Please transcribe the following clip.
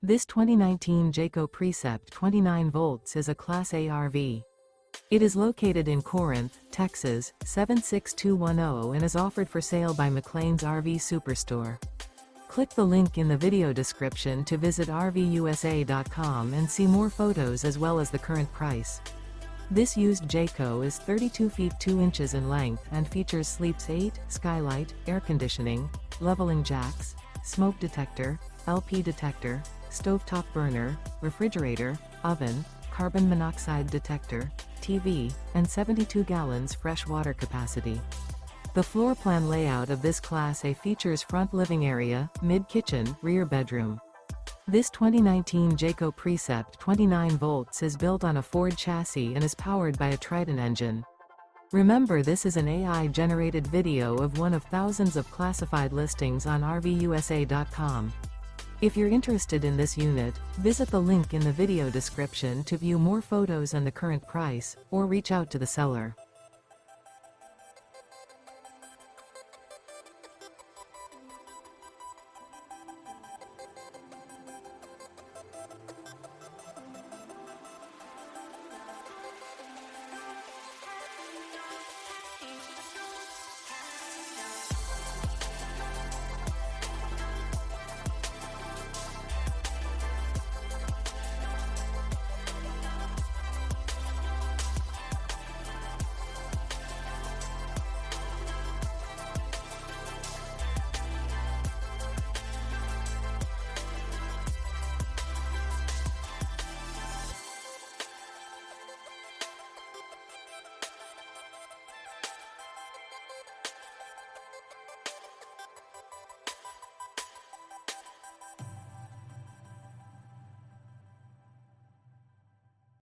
This 2019 Jayco Precept 29V is a Class A RV. It is located in Corinth, Texas, 76210 and is offered for sale by McClain's RV Superstore. Click the link in the video description to visit RVUSA.com and see more photos as well as the current price. This used Jayco is 32 feet 2 inches in length and features sleeps 8, skylight, air conditioning, leveling jacks, smoke detector, LP detector, stovetop burner, refrigerator, oven, carbon monoxide detector, TV, and 72 gallons fresh water capacity. The floor plan layout of this Class A features front living area, mid-kitchen, rear bedroom. This 2019 Jayco Precept 29V is built on a Ford chassis and is powered by a Triton engine. Remember, this is an AI-generated video of one of thousands of classified listings on RVUSA.com. If you're interested in this unit, visit the link in the video description to view more photos and the current price, or reach out to the seller.